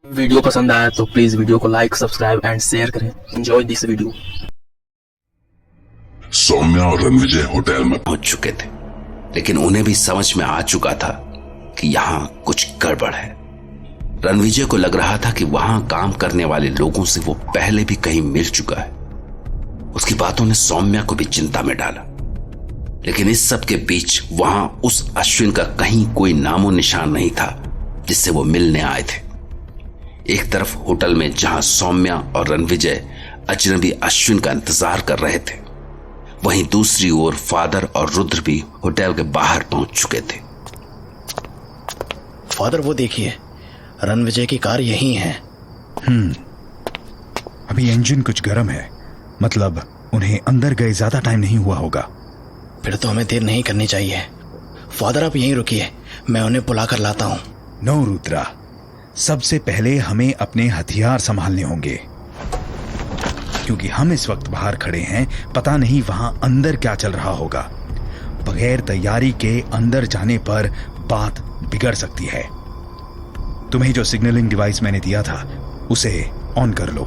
Video पसंद आया तो प्लीज वीडियो को लाइक, सब्सक्राइब एंड शेयर करें। Enjoy this video. सौम्या और रणविजय होटल में पहुंच चुके थे, लेकिन उन्हें भी समझ में आ चुका था कि यहाँ कुछ गड़बड़ है। रणविजय को लग रहा था कि वहां काम करने वाले लोगों से वो पहले भी कहीं मिल चुका है। उसकी बातों ने सौम्या को भी चिंता में डाला, लेकिन इस सब के बीच वहां उस अश्विन का कहीं कोई नामो निशान नहीं था जिससे वो मिलने आए थे। एक तरफ होटल में जहां सौम्या और रणविजय अजनबी अश्विन का इंतजार कर रहे थे, वहीं दूसरी ओर फादर और रुद्र भी होटल के बाहर पहुंच चुके थे। फादर, वो देखिए, रणविजय की कार यहीं है। अभी इंजन कुछ गर्म है, मतलब उन्हें अंदर गए ज्यादा टाइम नहीं हुआ होगा। फिर तो हमें देर नहीं करनी चाहिए। फादर, आप यहीं रुकिए, मैं उन्हें बुलाकर लाता हूँ। नो रुद्रा, सबसे पहले हमें अपने हथियार संभालने होंगे, क्योंकि हम इस वक्त बाहर खड़े हैं, पता नहीं वहां अंदर क्या चल रहा होगा। बगैर तैयारी के अंदर जाने पर बात बिगड़ सकती है। तुम्हें जो सिग्नलिंग डिवाइस मैंने दिया था उसे ऑन कर लो।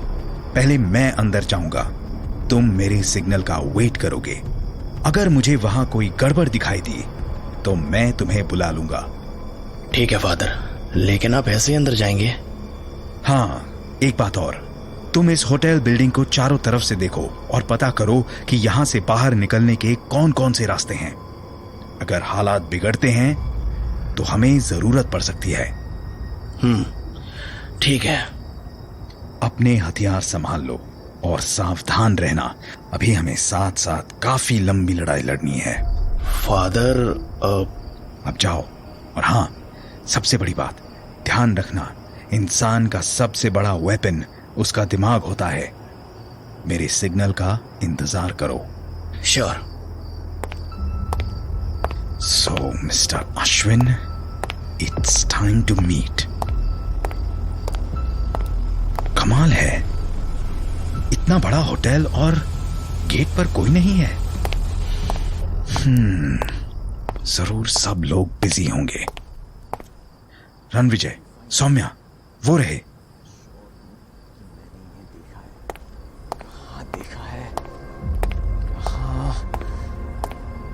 पहले मैं अंदर जाऊंगा, तुम मेरे सिग्नल का वेट करोगे। अगर मुझे वहां कोई गड़बड़ दिखाई दी तो मैं तुम्हें बुला लूंगा। ठीक है फादर, लेकिन आप ऐसे ही अंदर जाएंगे? हाँ, एक बात और, तुम इस होटल बिल्डिंग को चारों तरफ से देखो और पता करो कि यहां से बाहर निकलने के कौन कौन से रास्ते हैं। अगर हालात बिगड़ते हैं तो हमें जरूरत पड़ सकती है। ठीक है। अपने हथियार संभाल लो और सावधान रहना। अभी हमें साथ साथ काफी लंबी लड़ाई लड़नी है। फादर, अब जाओ। और हाँ, सबसे बड़ी बात, ध्यान रखना, इंसान का सबसे बड़ा वेपन उसका दिमाग होता है। मेरे सिग्नल का इंतजार करो। Sure. So, Mr. Ashwin, it's time to meet. कमाल है, इतना बड़ा होटल और गेट पर कोई नहीं है। जरूर सब लोग बिजी होंगे। रणविजय, सौम्या, वो रहे। देखा है।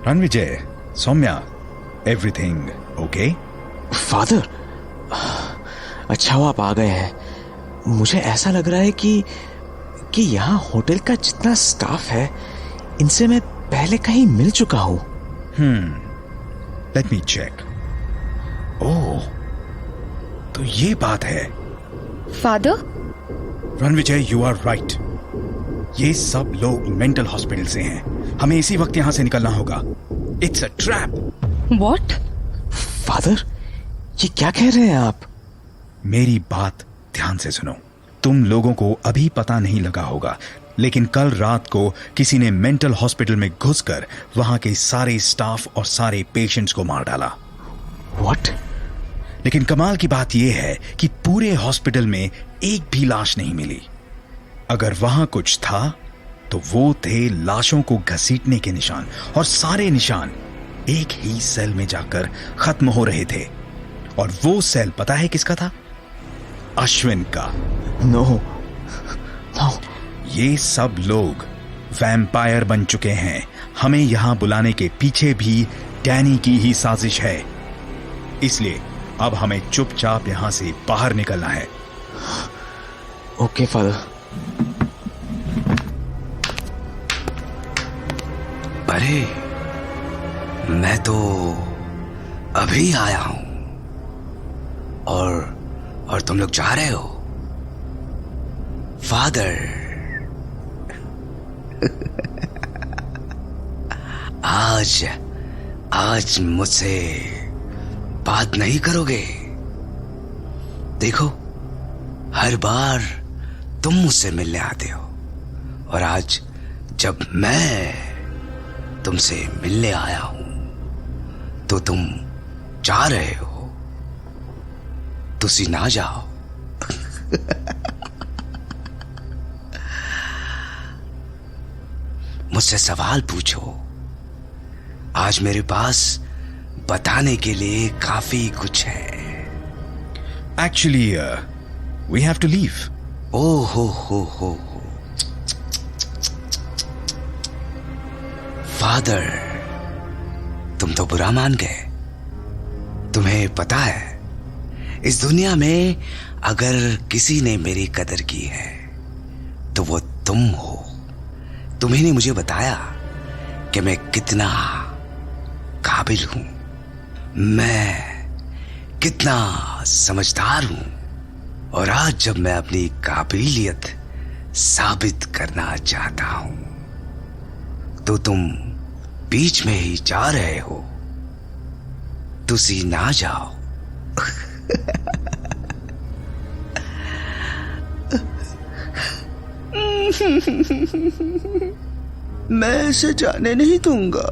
Ranvijay, Saumya, everything okay? Father, अच्छा हुआ आप आ गए हैं। मुझे ऐसा लग रहा है कि यहाँ होटल का जितना स्टाफ है, इनसे मैं पहले कहीं मिल चुका हूं। Let me check. ओह, तो ये बात है। Father, Ranvijay, you are right. ये सब लोग मेंटल हॉस्पिटल से हैं। हमें इसी वक्त यहां से निकलना होगा। It's a trap. What? Father, ये क्या कह रहे हैं आप? मेरी बात ध्यान से सुनो। तुम लोगों को अभी पता नहीं लगा होगा, लेकिन कल रात को किसी ने मेंटल हॉस्पिटल में घुसकर वहां के सारे स्टाफ और सारे पेशेंट्स को मार डाला। व्हाट? लेकिन कमाल की बात यह है कि पूरे हॉस्पिटल में एक भी लाश नहीं मिली। अगर वहां कुछ था तो वो थे लाशों को घसीटने के निशान, और सारे निशान एक ही सेल में जाकर खत्म हो रहे थे। और वो सेल पता है किसका था? अश्विन का। No, no. ये सब लोग वैम्पायर बन चुके हैं। हमें यहां बुलाने के पीछे भी डैनी की ही साजिश है। इसलिए अब हमें चुपचाप यहां से बाहर निकलना है। Okay father. अरे, मैं तो अभी आया हूं और तुम लोग जा रहे हो? फादर, आज मुझसे बात नहीं करोगे? देखो, हर बार तुम मुझसे मिलने आते हो, और आज जब मैं तुमसे मिलने आया हूं तो तुम जा रहे हो। तुसी ना जाओ। मुझसे सवाल पूछो। आज मेरे पास बताने के लिए काफी कुछ है। Actually we have to leave. ओ हो फादर, तुम तो बुरा मान गए। तुम्हें पता है, इस दुनिया में अगर किसी ने मेरी कदर की है तो वो तुम हो। तुम्ही ने मुझे बताया कि मैं कितना काबिल हूं, मैं कितना समझदार हूं, और आज जब मैं अपनी काबिलियत साबित करना चाहता हूं तो तुम बीच में ही जा रहे हो। तुसी ना जाओ। मैं ऐसे जाने नहीं दूंगा।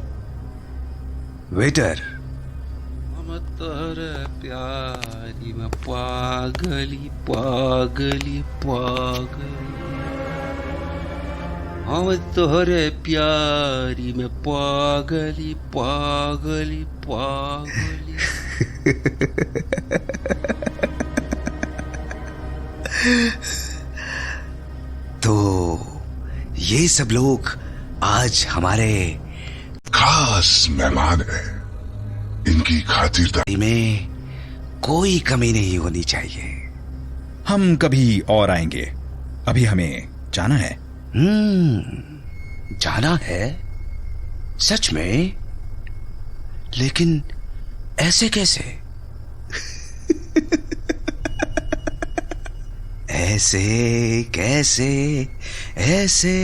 वेटर, तोरे प्यारी में पागली पागली पागली, हम तोरे प्यारी में पागली पागली पागली। तो ये सब लोग आज हमारे खास मेहमान है, इनकी खातिरदारी में कोई कमी नहीं होनी चाहिए। हम कभी और आएंगे, अभी हमें जाना है। जाना है? सच में? लेकिन ऐसे कैसे? ऐसे कैसे, ऐसे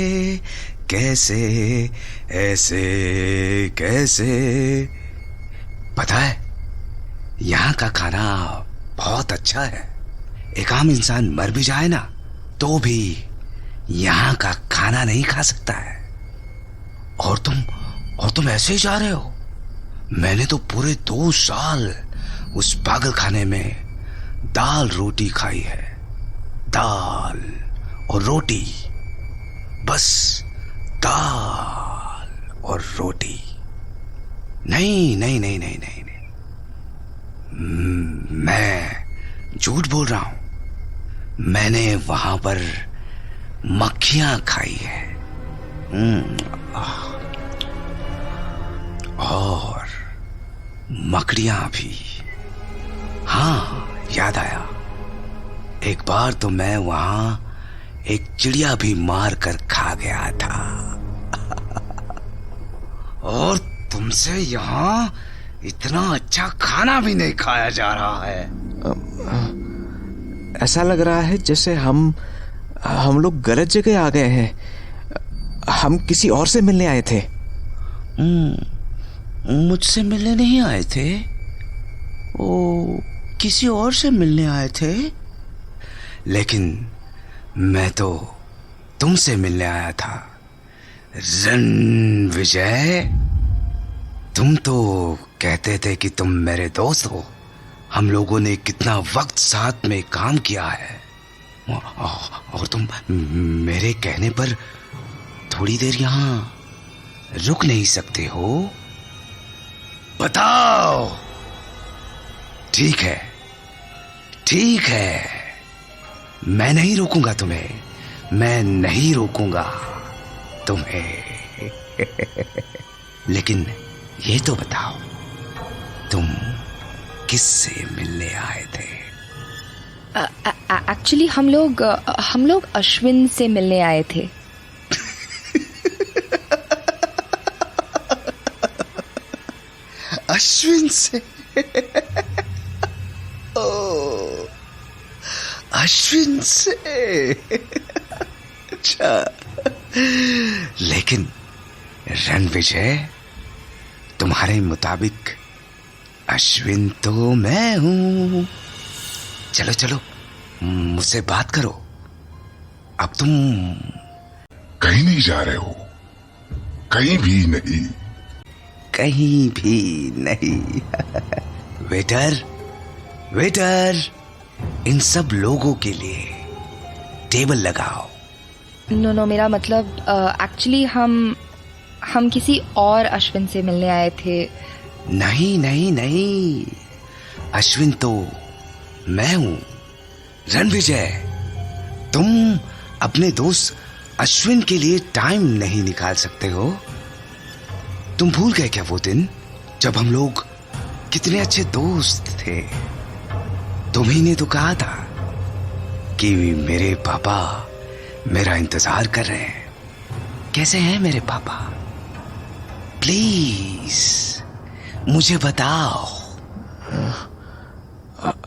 कैसे, ऐसे कैसे? पता है, यहाँ का खाना बहुत अच्छा है। एक आम इंसान मर भी जाए ना तो भी यहाँ का खाना नहीं खा सकता है। और तुम ऐसे ही जा रहे हो? मैंने तो पूरे 2 साल उस पागल खाने में दाल रोटी खाई है। दाल और रोटी, बस दाल और रोटी। नहीं नहीं नहीं नहीं नहीं, नहीं। मैं झूठ बोल रहा हूं। मैंने वहां पर मक्खियां खाई है। और मकड़ियां भी। हाँ, याद आया, एक बार तो मैं वहां एक चिड़िया भी मार कर खा गया था। और तुमसे यहाँ इतना अच्छा खाना भी नहीं खाया जा रहा है। ऐसा लग रहा है जैसे हम लोग गलत जगह आ गए हैं। हम किसी और से मिलने आए थे। मुझसे मिलने नहीं आए थे? ओ, किसी और से मिलने आए थे? लेकिन मैं तो तुमसे मिलने आया था, रणविजय। तुम तो कहते थे कि तुम मेरे दोस्त हो। हम लोगों ने कितना वक्त साथ में काम किया है, और तुम मेरे कहने पर थोड़ी देर यहाँ रुक नहीं सकते हो? बताओ। ठीक है, ठीक है, मैं नहीं रोकूंगा तुम्हें, मैं नहीं रोकूंगा तुम्हें। लेकिन ये तो बताओ, तुम किससे मिलने आए थे? एक्चुअली हम लोग अश्विन से मिलने आए थे। अश्विन से? ओ, अश्विन से। अच्छा, लेकिन रणविजय, तुम्हारे मुताबिक अश्विन तो मैं हूं। चलो चलो, मुझसे बात करो। अब तुम कहीं नहीं जा रहे हो? कहीं भी नहीं? कहीं भी नहीं। वेटर, वेटर, इन सब लोगों के लिए टेबल लगाओ। नो, मेरा मतलब एक्चुअली हम किसी और अश्विन से मिलने आए थे। नहीं नहीं नहीं, अश्विन तो मैं हूं। रणविजय, तुम अपने दोस्त अश्विन के लिए टाइम नहीं निकाल सकते हो? तुम भूल गए क्या वो दिन जब हम लोग कितने अच्छे दोस्त थे? तुम्ही ने तो कहा था कि मेरे पापा मेरा इंतजार कर रहे हैं। कैसे हैं मेरे पापा? प्लीज मुझे बताओ।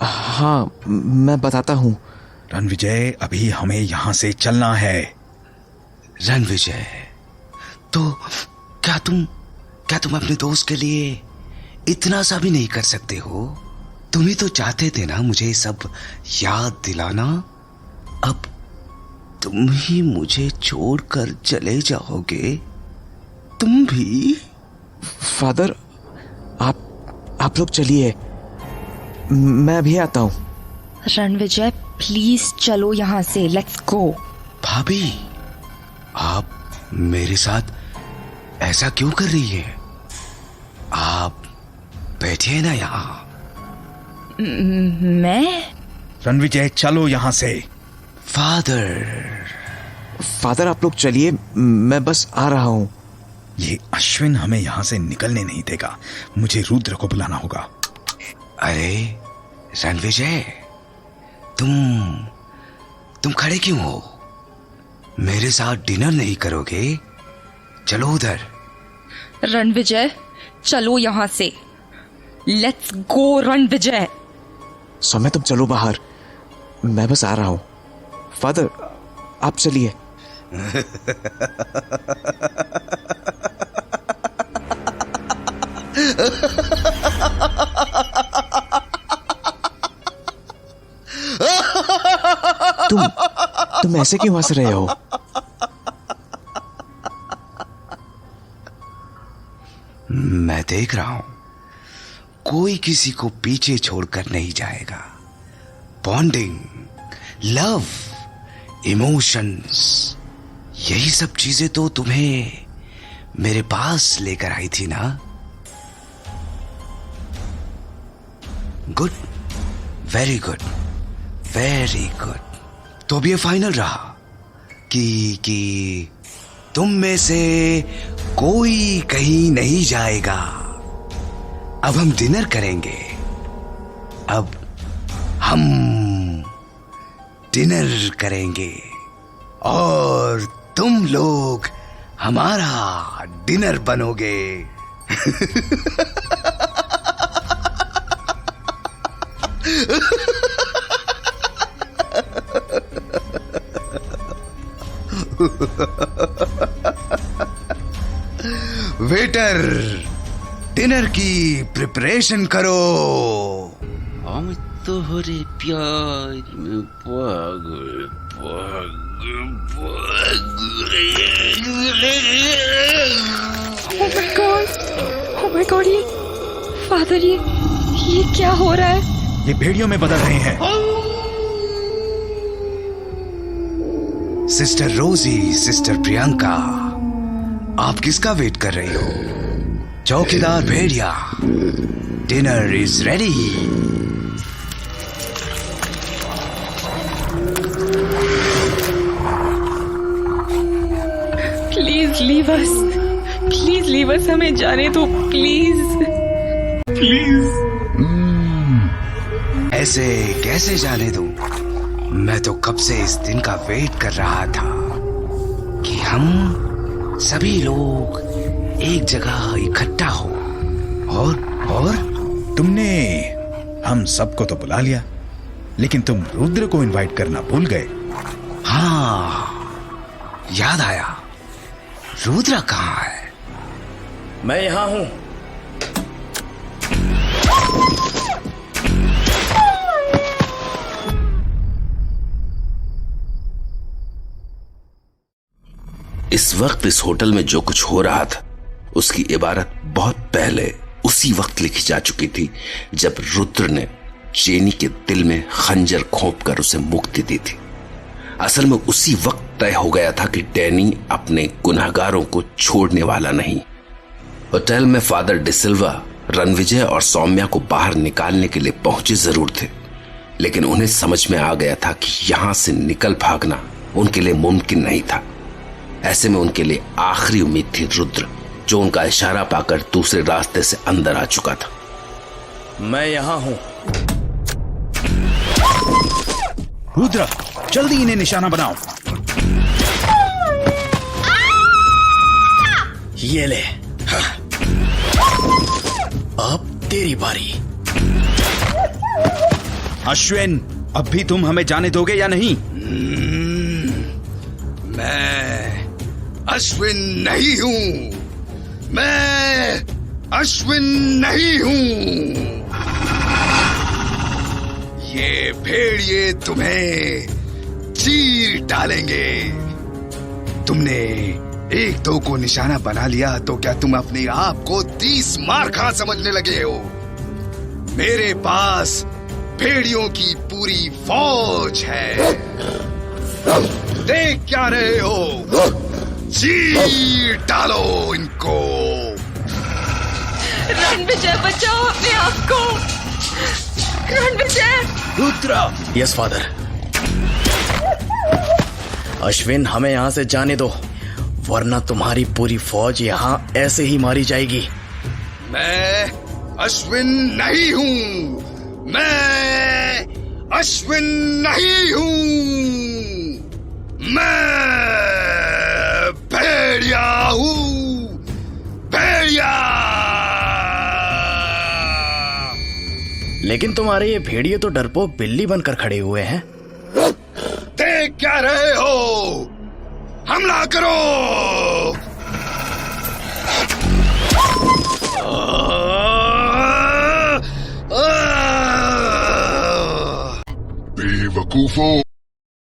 हाँ, मैं बताता हूँ। रणविजय, अभी हमें यहां से चलना है। रणविजय, तो क्या तुम अपने दोस्त के लिए इतना सा भी नहीं कर सकते हो? तुम ही तो चाहते थे ना मुझे सब याद दिलाना। अब तुम ही मुझे छोड़कर चले जाओगे? तुम भी? फादर, आप लोग चलिए, मैं अभी आता हूँ। रणविजय प्लीज चलो यहाँ से, लेट्स गो। भाभी, आप मेरे साथ ऐसा क्यों कर रही है? आप बैठिए ना यहाँ। मैं? रणविजय, चलो यहां से। फादर आप लोग चलिए, मैं बस आ रहा हूँ। ये अश्विन हमें यहां से निकलने नहीं देगा। मुझे रुद्र को बुलाना होगा। अरे रणविजय, तुम खड़े क्यों हो? मेरे साथ डिनर नहीं करोगे? चलो उधर। रणविजय चलो यहाँ से, लेट्स गो। रणविजय, सौम्या तुम चलो बाहर, मैं बस आ रहा हूँ। फादर आप चलिए। तुम ऐसे क्यों हंस रहे हो? मैं देख रहा हूं कोई किसी को पीछे छोड़कर नहीं जाएगा। बॉन्डिंग, लव, इमोशंस, यही सब चीजें तो तुम्हें मेरे पास लेकर आई थी ना? Good, very good, very good. तो अब ये फाइनल रहा कि तुम में से कोई कहीं नहीं जाएगा। अब हम डिनर करेंगे। अब हम डिनर करेंगे और तुम लोग हमारा डिनर बनोगे। वेटर, डिनर की प्रिपरेशन करो। हम तोहरे प्यार में पागल पागल पागल। ओह माय गॉड, ये फादर, ये क्या हो रहा है? ये भेड़ियों में बदल रहे हैं। सिस्टर रोजी, सिस्टर प्रियंका, आप किसका वेट कर रही हो? चौकीदार भेड़िया, dinner is ready. Please leave us, please leave us, हमें जाने दो प्लीज, प्लीज। ऐसे कैसे जाने दूं? मैं तो कब से इस दिन का वेट कर रहा था कि हम सभी लोग एक जगह इकट्ठा हो। और तुमने हम सबको तो बुला लिया, लेकिन तुम रुद्र को इनवाइट करना भूल गए। हाँ, याद आया। रुद्र कहाँ है? मैं यहां हूं। इस वक्त इस होटल में जो कुछ हो रहा था उसकी इबारत बहुत पहले उसी वक्त लिखी जा चुकी थी जब रुद्र ने चेनी के दिल में खंजर खोपकर उसे मुक्ति दी थी। असल में उसी वक्त तय हो गया था कि डैनी अपने गुनहगारों को छोड़ने वाला नहीं। होटल में फादर डिसिल्वा रणविजय और सौम्या को बाहर निकालने के लिए पहुंचे जरूर थे, लेकिन उन्हें समझ में आ गया था कि यहां से निकल भागना उनके लिए मुमकिन नहीं था। ऐसे में उनके लिए आखिरी उम्मीद थी रुद्र, जो उनका इशारा पाकर दूसरे रास्ते से अंदर आ चुका था। मैं यहां हूं। रुद्र, जल्दी इन्हें निशाना बनाओ। ये ले। हाँ। अब तेरी बारी। अश्विन, अब भी तुम हमें जाने दोगे या नहीं? मैं अश्विन नहीं हूं। मैं अश्विन नहीं हूं। ये भेड़िए तुम्हें चीर डालेंगे। तुमने एक दो को निशाना बना लिया तो क्या तुम अपने आप को 30 मार खा समझने लगे हो? मेरे पास भेड़ियों की पूरी फौज है। देख क्या रहे हो? चीर डालो इनको। रणविजय, बचाओ अपने आप को। रणविजय। रुद्र। Yes father. अश्विन, हमें यहां से जाने दो, वरना तुम्हारी पूरी फौज यहां ऐसे ही मारी जाएगी। मैं अश्विन नहीं हूं। मैं अश्विन नहीं हूं। मैं भेड़िया हूं। भेड़िया। लेकिन तुम्हारे ये भेड़िए तो डरपोक बिल्ली बनकर खड़े हुए हैं। देख क्या रहे हो? हमला करो। बेवकूफों,